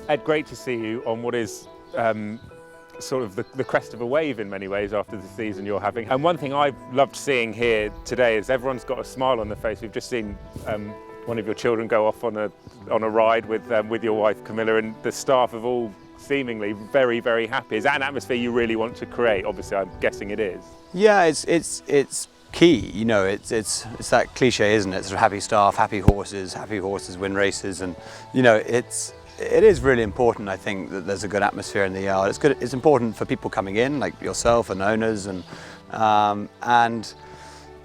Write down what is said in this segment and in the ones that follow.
Ed, great to see you on what is sort of the crest of a wave in many ways after the season you're having. And one thing I've loved seeing here today is everyone's got a smile on their face. We've just seen one of your children go off on a ride with your wife Camilla, and the staff have all seemingly very, very happy. Is that an atmosphere you really want to create? Obviously, I'm guessing it is. Yeah, it's key. You know, it's that cliche, isn't it? Sort of happy staff, happy horses win races, and you know, it is really important, I think, that there's a good atmosphere in the yard. It's good. It's important for people coming in, like yourself and owners, and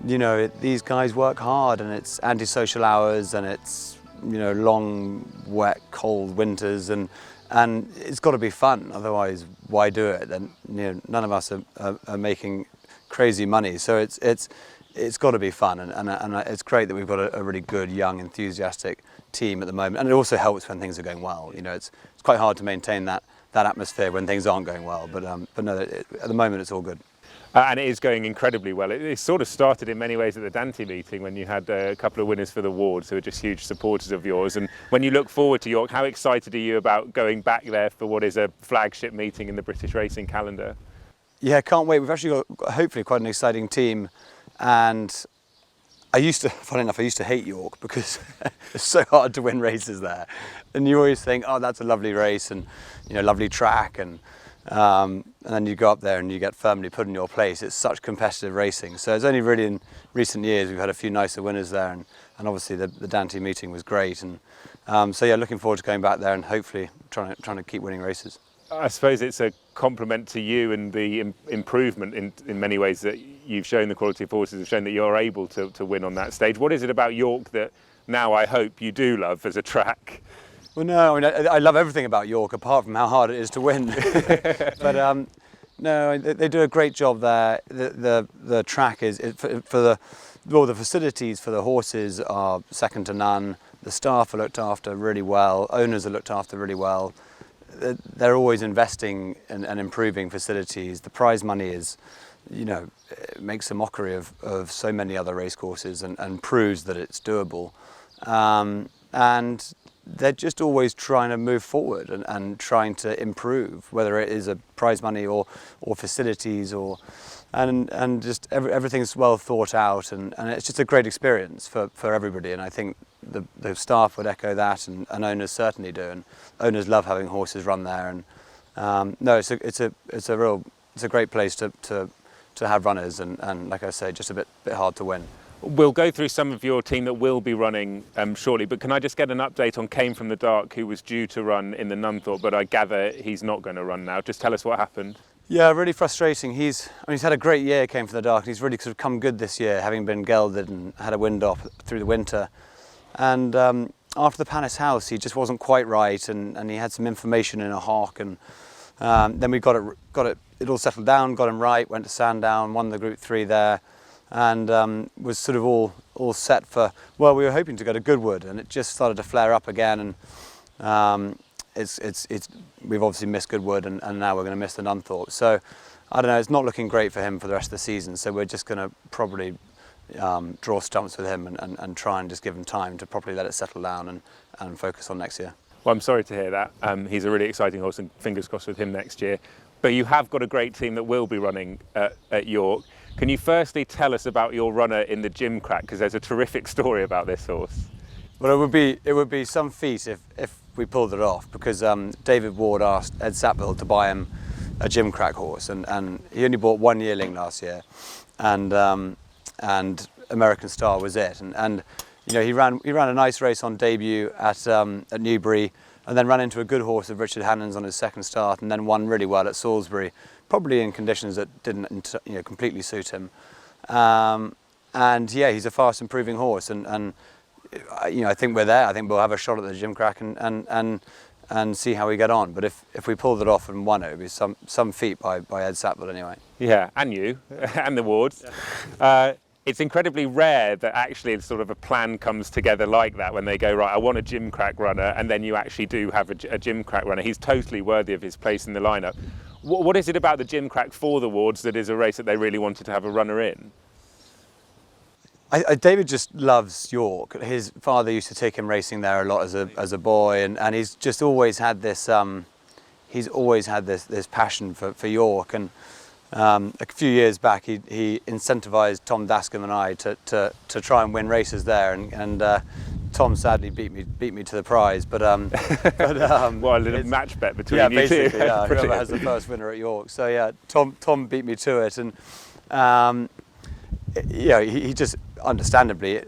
you know, these guys work hard, and it's antisocial hours, and it's, you know, long, wet, cold winters, and it's got to be fun. Otherwise, why do it? Then, you know, none of us are making crazy money, so it's got to be fun, and it's great that we've got a really good, young, enthusiastic team at the moment, and it also helps when things are going well. You know, it's quite hard to maintain that atmosphere when things aren't going well, but no, at the moment it's all good. And it is going incredibly well. It sort of started in many ways at the Dante meeting when you had a couple of winners for the wards who are just huge supporters of yours. And when you look forward to York, how excited are you about going back there for what is a flagship meeting in the British racing calendar? Yeah, can't wait. We've actually got hopefully quite an exciting team, and funny enough, I used to hate York because it's so hard to win races there. And you always think, oh, that's a lovely race and, you know, lovely track, and then you go up there and you get firmly put in your place. It's such competitive racing. So it's only really in recent years we've had a few nicer winners there, and obviously the Dante meeting was great. And so yeah, looking forward to going back there and hopefully trying to keep winning races. I suppose it's a compliment to you and the improvement in many ways that you've shown. The quality of horses have shown that you're able to win on that stage. What is it about York that now I hope you do love as a track? Well, no, I mean, I love everything about York apart from how hard it is to win. But no, they do a great job there. The track is the facilities for the horses are second to none. The staff are looked after really well. Owners are looked after really well. They're always investing and improving facilities. The prize money is, you know, it makes a mockery of so many other racecourses and proves that it's doable. And they're just always trying to move forward and trying to improve, whether it is a prize money or facilities and just everything's well thought out, and it's just a great experience for everybody. And I think the staff would echo that, and owners certainly do, and owners love having horses run there. And no, it's a great place to have runners, and like I say, just a bit hard to win. We'll go through some of your team that will be running shortly, but can I just get an update on Came From The Dark, who was due to run in the Nunthorpe, but I gather he's not going to run now. Just tell us what happened. Yeah, really frustrating. He's had a great year, Came From The Dark, and he's really sort of come good this year, having been gelded and had a wind off through the winter. And after the Palace House, he just wasn't quite right, and he had some information in a hock, and then we got it all settled down, got him right, went to Sandown, won the Group 3 there, and was sort of all set for, well, we were hoping to go to Goodwood, and it just started to flare up again, and we've obviously missed Goodwood, and now we're going to miss the Nunthorpe. So I don't know, it's not looking great for him for the rest of the season, so we're just going to probably draw stumps with him and try and just give him time to properly let it settle down and focus on next year. Well, I'm sorry to hear that. He's a really exciting horse, and fingers crossed with him next year. But you have got a great team that will be running at York. Can you firstly tell us about your runner in the Gimcrack, because there's a terrific story about this horse? Well, it would be some feat if we pulled it off, because David Ward asked Ed Sackville to buy him a Gimcrack horse, and he only bought one yearling last year, and American Star was it, and you know, he ran a nice race on debut at Newbury, and then ran into a good horse of Richard Hannon's on his second start, and then won really well at Salisbury, probably in conditions that didn't completely suit him. And yeah, he's a fast improving horse, and you know, I think we're there. I think we'll have a shot at the Gimcrack and see how we get on. But if we pulled it off and won it, would be some feat by Ed Sackville anyway. Yeah, and you, and the Wards. Yeah. It's incredibly rare that actually sort of a plan comes together like that, when they go, right, I want a Gimcrack runner, and then you actually do have a Gimcrack runner. He's totally worthy of his place in the lineup. What is it about the Gimcrack for the Wards that is a race that they really wanted to have a runner in? David just loves York. His father used to take him racing there a lot as a boy, and he's just always had this. He's always had this passion for York, and a few years back he incentivized Tom Dascombe and I to try and win races there, and Tom sadly beat me to the prize, but well, a little match bet between you basically, two. yeah, whoever has the first winner at York. So yeah, Tom beat me to it, and he just understandably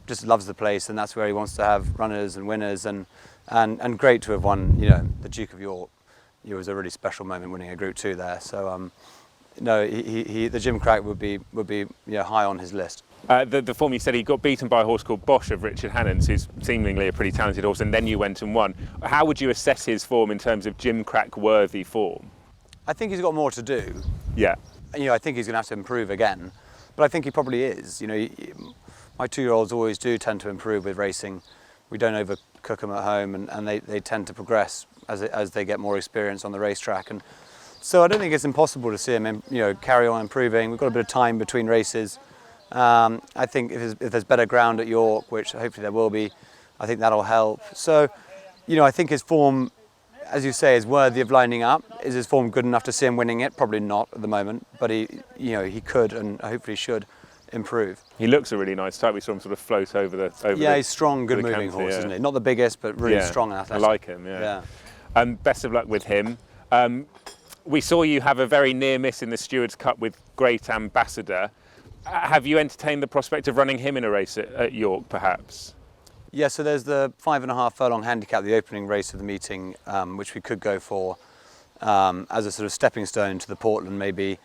just loves the place, and that's where he wants to have runners and winners, and great to have won the Duke of York. It was a really special moment winning a Group 2 there. So the Jim Crack would be high on his list. The form, you said he got beaten by a horse called Bosch of Richard Hannon's, who's seemingly a pretty talented horse, and then you went and won. How would you assess his form in terms of Jim Crack worthy form? I think he's got more to do. Yeah. I think he's going to have to improve again, but I think he probably is. My 2-year-olds always do tend to improve with racing. We don't overcook them at home, and they tend to progress as they get more experience on the racetrack. And so I don't think it's impossible to see him carry on improving. We've got a bit of time between races. I think if there's better ground at York, which hopefully there will be, I think that'll help. So, I think his form, as you say, is worthy of lining up. Is his form good enough to see him winning it? Probably not at the moment, but he could and hopefully should improve. He looks a really nice type. We saw him sort of float over the. He's strong, good moving horse, isn't he? Not the biggest, but really strong and athletic. I like him. Yeah. Best of luck with him. We saw you have a very near miss in the Stewards Cup with Great Ambassador. Have you entertained the prospect of running him in a race at York, perhaps? Yeah, so there's the 5.5 furlong handicap, the opening race of the meeting, which we could go for as a sort of stepping stone to the Portland, maybe.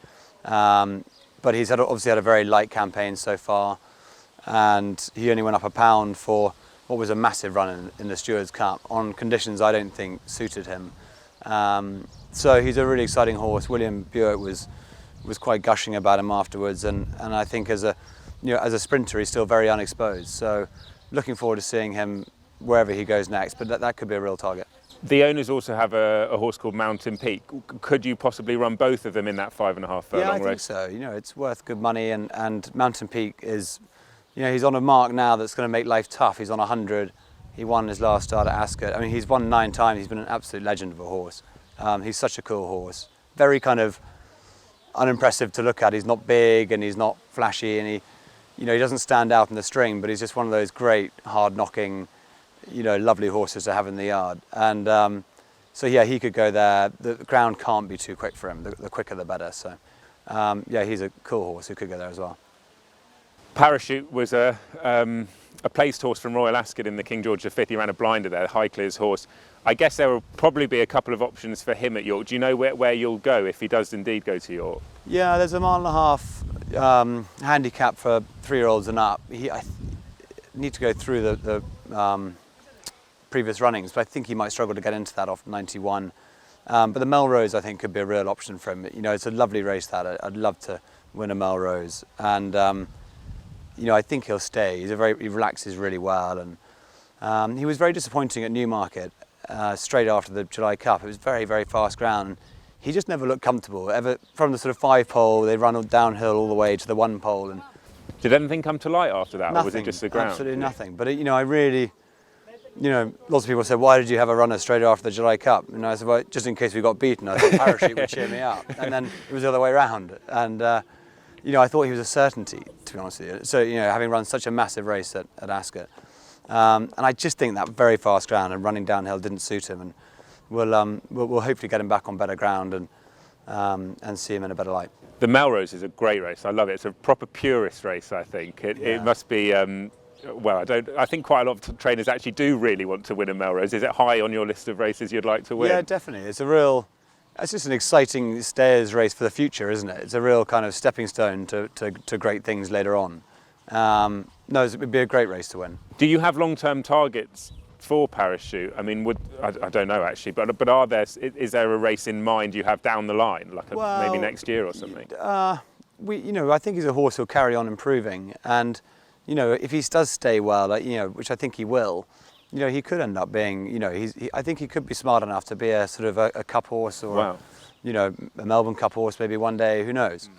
But he's obviously had a very light campaign so far, and he only went up a pound for what was a massive run in the Stewards Cup on conditions I don't think suited him. So he's a really exciting horse. William Buick was quite gushing about him afterwards, and I think as a sprinter he's still very unexposed. So looking forward to seeing him wherever he goes next, but that could be a real target. The owners also have a horse called Mountain Peak. Could you possibly run both of them in that 5.5 furlong race? Yeah, I think so. It's worth good money, and Mountain Peak is, he's on a mark now that's going to make life tough. He's on 100. He won his last start at Ascot. I mean, he's won 9 times. He's been an absolute legend of a horse. He's such a cool horse. Very kind of unimpressive to look at. He's not big and he's not flashy, and he doesn't stand out in the string, but he's just one of those great hard-knocking, lovely horses to have in the yard. And so yeah, he could go there. The ground can't be too quick for him. The quicker the better. So yeah, he's a cool horse who could go there as well. Parachute was a placed horse from Royal Ascot in the King George V. He ran a blinder there, Highclere's horse. I guess there will probably be a couple of options for him at York. Do you know where you'll go if he does indeed go to York? Yeah, there's a 1.5 mile handicap for 3-year-olds and up. I need to go through the previous runnings, but I think he might struggle to get into that off 91. But the Melrose, I think, could be a real option for him. It's a lovely race, that. I'd love to win a Melrose. And, I think he'll stay. He relaxes really well. And he was very disappointing at Newmarket straight after the July Cup. It was very, very fast ground. He just never looked comfortable. From the sort of 5 pole, they run downhill all the way to the 1 pole. And did anything come to light after that, nothing, or was it just the ground? Absolutely nothing. But I really, lots of people said, why did you have a runner straight after the July Cup? And I said, well, just in case we got beaten, I thought Parachute would cheer me up. And then it was the other way around. And I thought he was a certainty, to be honest with you. So having run such a massive race at Ascot, and I just think that very fast ground and running downhill didn't suit him. And we'll hopefully get him back on better ground and see him in a better light. The Melrose is a great race. I love it. It's a proper purist race, I think. It must be, I think quite a lot of trainers actually do really want to win a Melrose. Is it high on your list of races you'd like to win? Yeah, definitely. It's just an exciting stayers race for the future, isn't it? It's a real kind of stepping stone to great things later on. No, it would be a great race to win. Do you have long-term targets for Parachute? I mean, I don't know actually, but is there a race in mind you have down the line, like maybe next year or something? I think he's a horse who'll carry on improving, and if he does stay well, which I think he will, he could end up being, I think he could be smart enough to be a sort of a cup horse, or a Melbourne Cup horse maybe one day. Who knows?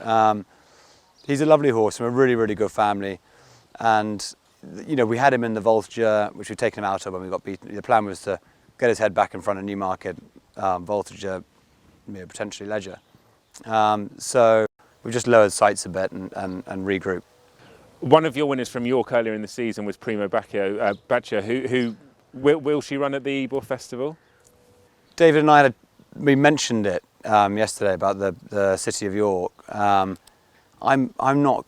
He's a lovely horse from a really, really good family. and we had him in the Voltigeur, which we've taken him out of when we got beaten. The plan was to get his head back in front of Newmarket, Voltigeur, potentially Leger. So we've just lowered sights a bit and regroup. One of your winners from York earlier in the season was Primo Bacchio, who will she run at the Ebor Festival? David and I we mentioned it yesterday about the city of York. I'm not.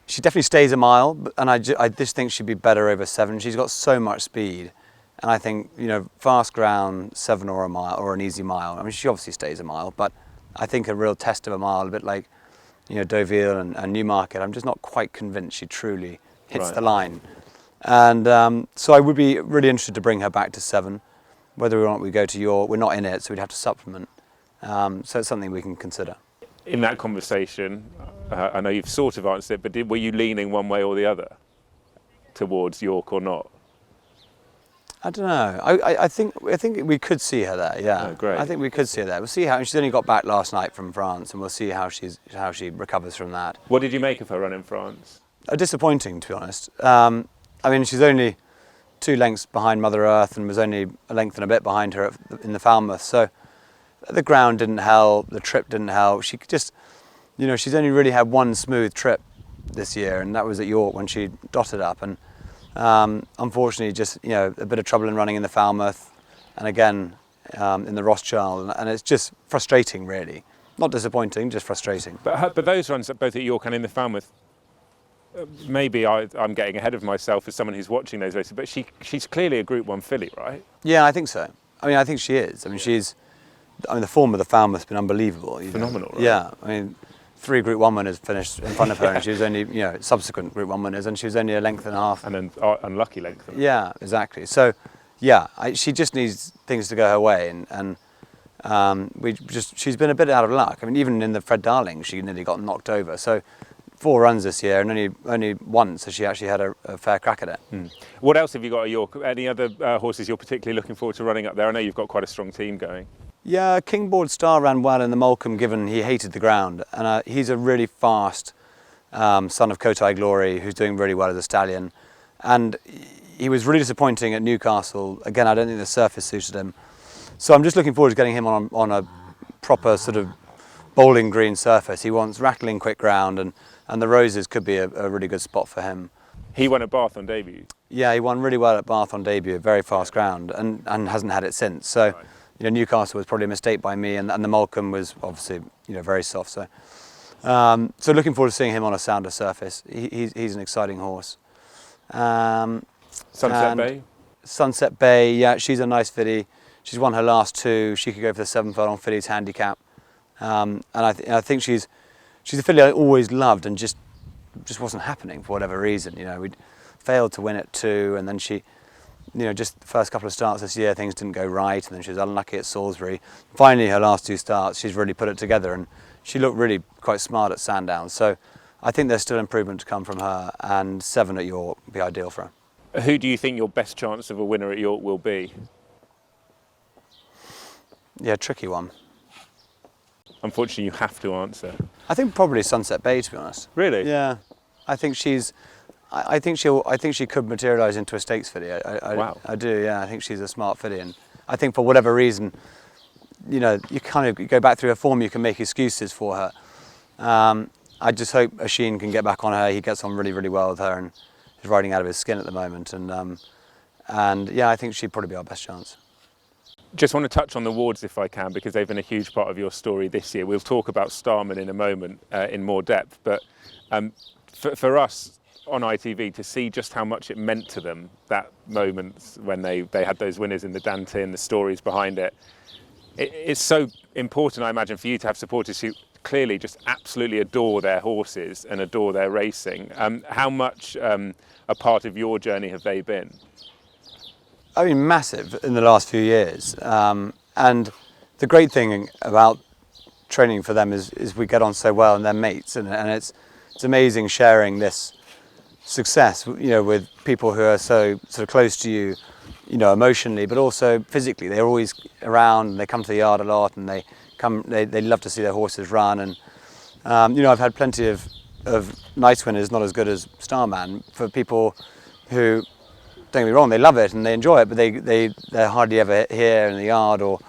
She definitely stays a mile, and I just think she'd be better over 7. She's got so much speed, and I think fast ground 7 or a mile or an easy mile. I mean, she obviously stays a mile, but I think a real test of a mile, a bit like Deauville and Newmarket. I'm just not quite convinced she truly hits the line, and so I would be really interested to bring her back to 7. Whether or not we go to York, we're not in it, so we'd have to supplement. So it's something we can consider. In that conversation, I know you've sort of answered it, but were you leaning one way or the other towards York or not? I don't know. I think we could see her there. Yeah, oh, great. I think we could see her there. We'll see how she's only got back last night from France, and we'll see how she recovers from that. What did you make of her run in France? Disappointing, to be honest. I mean, she's only 2 lengths behind Mother Earth and was only a length and a bit behind her in the Falmouth. So the ground didn't help, the trip didn't help. She could just, she's only really had one smooth trip this year, and that was at York when she dotted up. And unfortunately, just a bit of trouble in running in the Falmouth, and again in the Rothschild, and it's just frustrating, really. Not disappointing, just frustrating. But those runs both at York and in the Falmouth. Maybe I'm getting ahead of myself as someone who's watching those races, but she's clearly a Group 1 filly, right? Yeah, I think so. I mean, I think she is. I mean, the form of the Falmouth has been unbelievable. Phenomenal, right? Yeah, I mean, 3 Group 1 winners finished in front of her, and she was only, subsequent Group 1 winners, and she was only a length and a half. And an unlucky length. Yeah, exactly. So, yeah, she just needs things to go her way, and she's been a bit out of luck. I mean, even in the Fred Darling, she nearly got knocked over. So 4 runs this year, and only once has she actually had a fair crack at it. What else have you got at York? Any other horses you're particularly looking forward to running up there? I know you've got quite a strong team going. Yeah, Kingboard Star ran well in the Molecombe, given he hated the ground, and he's a really fast son of Kotai Glory who's doing really well as a stallion. And he was really disappointing at Newcastle. Again, I don't think the surface suited him. So I'm just looking forward to getting him on a proper sort of bowling green surface. He wants rattling quick ground, and the Roses could be a really good spot for him. He won at Bath on debut. Yeah, he won really well at Bath on debut, very fast ground, and hasn't had it since. So, Newcastle was probably a mistake by me, and the Molecombe was obviously, very soft. So, so looking forward to seeing him on a sounder surface. He's an exciting horse. Sunset Bay? Sunset Bay, yeah, she's a nice filly. She's won her last 2. She could go for the 7 furlong fillies handicap. And I think she's a filly I always loved, and just wasn't happening for whatever reason. We'd failed to win at 2, and then she, just the first couple of starts this year, things didn't go right, and then she was unlucky at Salisbury. Finally, her last 2 starts, she's really put it together, and she looked really quite smart at Sandown. So I think there's still improvement to come from her, and 7 at York would be ideal for her. Who do you think your best chance of a winner at York will be? Yeah, tricky one. Unfortunately, you have to answer. I think probably Sunset Bay, to be honest. Really? Yeah, I think I think she could materialise into a stakes filly. Wow. I do. Yeah, I think she's a smart filly, and I think for whatever reason, you go back through her form, you can make excuses for her. I just hope Asheen can get back on her. He gets on really, really well with her, and is riding out of his skin at the moment. And yeah, I think she'd probably be our best chance. Just want to touch on the wards if I can, because they've been a huge part of your story this year. We'll talk about Starman in a moment in more depth, but for us on ITV to see just how much it meant to them, that moment when they had those winners in the Dantin, the stories behind it, it's so important, I imagine, for you to have supporters who clearly just absolutely adore their horses and adore their racing. How much a part of your journey have they been? I mean, massive in the last few years. And the great thing about training for them is we get on so well, and they're mates, and it's amazing sharing this success, with people who are so sort of close to you, emotionally, but also physically. They're always around. They come to the yard a lot, and they love to see their horses run. And I've had plenty of Nice Win is not as good as Starman for people who, don't get me wrong, they love it and they enjoy it, but they're hardly ever here in the yard or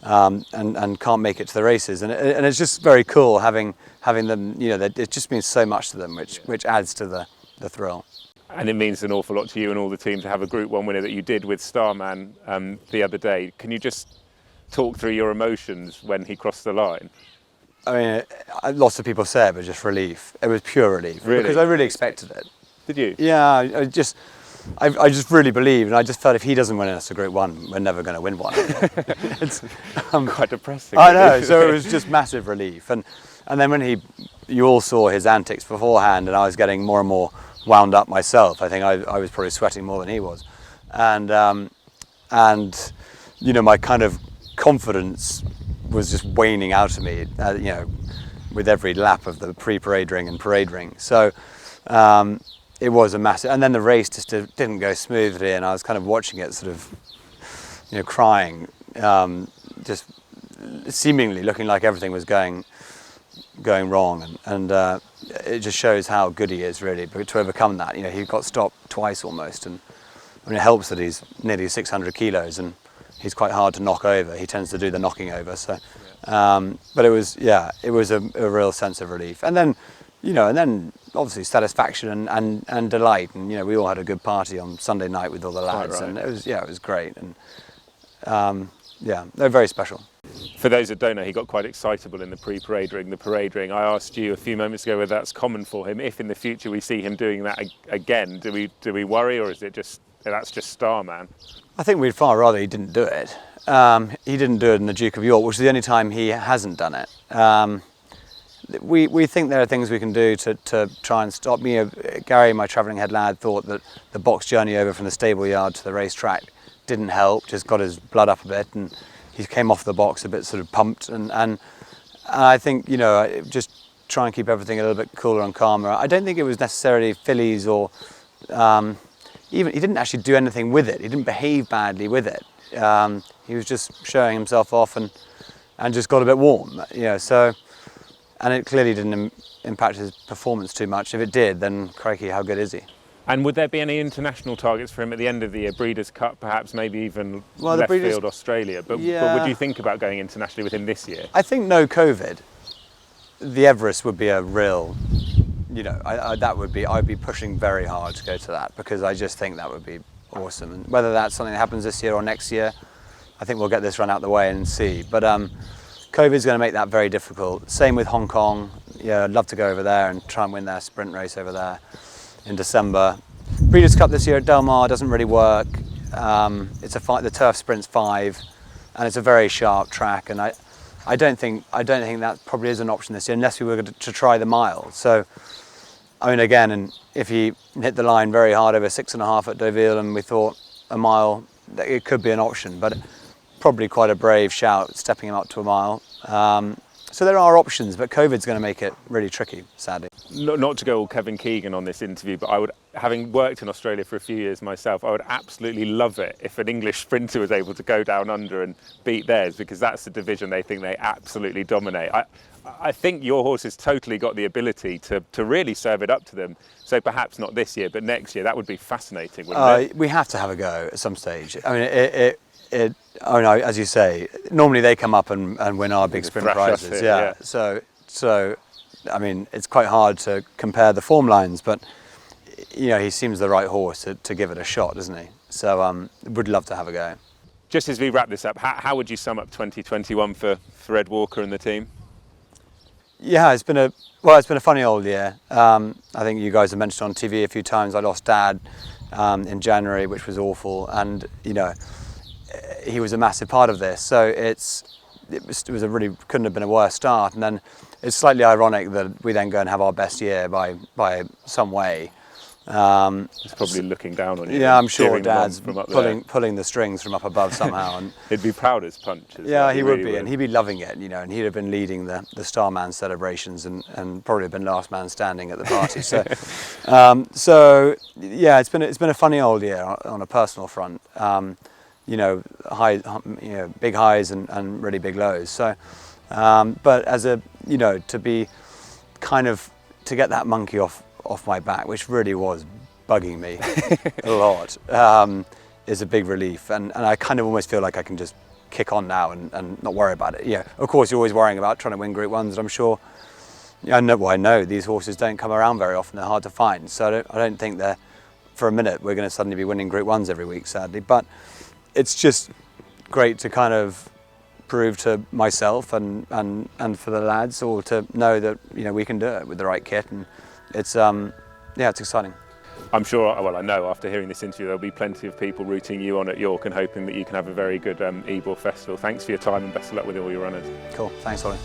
and can't make it to the races, and it's just very cool having them. You know, it just means so much to them, which adds to the thrill. And it means an awful lot to you and all the team to have a Group 1 winner that you did with Starman the other day. Can you just talk through your emotions when he crossed the line? I mean, lots of people say it, but just relief. It was pure relief. Really? Because I really expected it. Did you? Yeah, I just really believed, and I just felt if he doesn't win us a Group 1, we're never going to win one. It's quite depressing. I know, so it was just massive relief. And then when you all saw his antics beforehand, and I was getting more and more wound up myself. I think I was probably sweating more than he was, and you know, my kind of confidence was just waning out of me, you know, with every lap of the pre-parade ring and parade ring. So it was a massive, and then the race just didn't go smoothly, and I was kind of watching it, sort of, you know, crying, just seemingly looking like everything was going wrong, and it just shows how good he is, really, but to overcome that. You know, he got stopped twice almost, and I mean, it helps that he's nearly 600 kilos and he's quite hard to knock over. He tends to do the knocking over, so but it was a real sense of relief, and then, you know, and then obviously satisfaction and delight, and you know, we all had a good party on Sunday night with all the lads, right. And it was great, and yeah, they're very special. For those that don't know, he got quite excitable in the pre-parade ring, the parade ring. I asked you a few moments ago whether that's common for him. If in the future we see him doing that again, do we worry, or is it just that's just Starman? I think we'd far rather he didn't do it. He didn't do it in the Duke of York, which is the only time he hasn't done it. We think there are things we can do to try and stop me. Gary, my travelling head lad, thought that the box journey over from the stable yard to the racetrack didn't help, just got his blood up a bit, and he came off the box a bit sort of pumped, and I think, you know, just try and keep everything a little bit cooler and calmer. I don't think it was necessarily fillies or even, he didn't actually do anything with it. He didn't behave badly with it. He was just showing himself off and just got a bit warm, you know, so, and it clearly didn't impact his performance too much. If it did, then crikey, how good is he? And would there be any international targets for him at the end of the year? Breeders' Cup, perhaps, maybe even left field Australia. But would you think about going internationally with him this year? I think no COVID. The Everest would be a real, you know, I'd be pushing very hard to go to that, because I just think that would be awesome. And whether that's something that happens this year or next year, I think we'll get this run out the way and see. But COVID's going to make that very difficult. Same with Hong Kong. Yeah, I'd love to go over there and try and win their sprint race over there in December. Breeders' Cup this year at Del Mar doesn't really work. The turf sprint's 5, and it's a very sharp track, and I don't think that probably is an option this year unless we were to try the mile. So, I mean, again, and if he hit the line very hard over 6.5 at Deauville, and we thought a mile, it could be an option, but probably quite a brave shout stepping him up to a mile. So there are options, but COVID's going to make it really tricky, sadly. Not to go all Kevin Keegan on this interview, but I would, having worked in Australia for a few years myself, I would absolutely love it if an English sprinter was able to go down under and beat theirs, because that's the division they think they absolutely dominate. I think your horse has totally got the ability to really serve it up to them. So perhaps not this year, but next year. That would be fascinating, wouldn't it? We have to have a go at some stage. I mean, oh no, as you say, normally they come up and win our big sprint prizes. Yeah. So, I mean, it's quite hard to compare the form lines, but you know, he seems the right horse to give it a shot, doesn't he? So, would love to have a go. Just as we wrap this up, how would you sum up 2021 for Ed Walker and the team? Yeah, it's been a funny old year. I think you guys have mentioned on TV a few times. I lost Dad in January, which was awful, and you know, he was a massive part of this. So it was a really, couldn't have been a worse start. And then it's slightly ironic that we then go and have our best year by some way. He's probably looking down on you. Yeah, I'm sure Dad's pulling the strings from up above somehow. And he'd be proud as punch. Yeah, he would be, and he'd be loving it, you know, and he'd have been leading the Starman celebrations and probably have been last man standing at the party. So, yeah, it's been a funny old year on a personal front. You know, big highs and really big lows. So, but as a, you know, to to get that monkey off my back, which really was bugging me a lot, is a big relief. And I kind of almost feel like I can just kick on now and not worry about it. Yeah, of course, you're always worrying about trying to win Group 1s, and I'm sure, I know these horses don't come around very often, they're hard to find. So I don't think they're, for a minute, we're going to suddenly be winning Group 1s every week, sadly. But it's just great to kind of prove to myself and for the lads all to know that, we can do it with the right kit, and it's it's exciting. I'm sure, well, I know after hearing this interview, there'll be plenty of people rooting you on at York and hoping that you can have a very good Ebor Festival. Thanks for your time and best of luck with all your runners. Cool, thanks Ollie.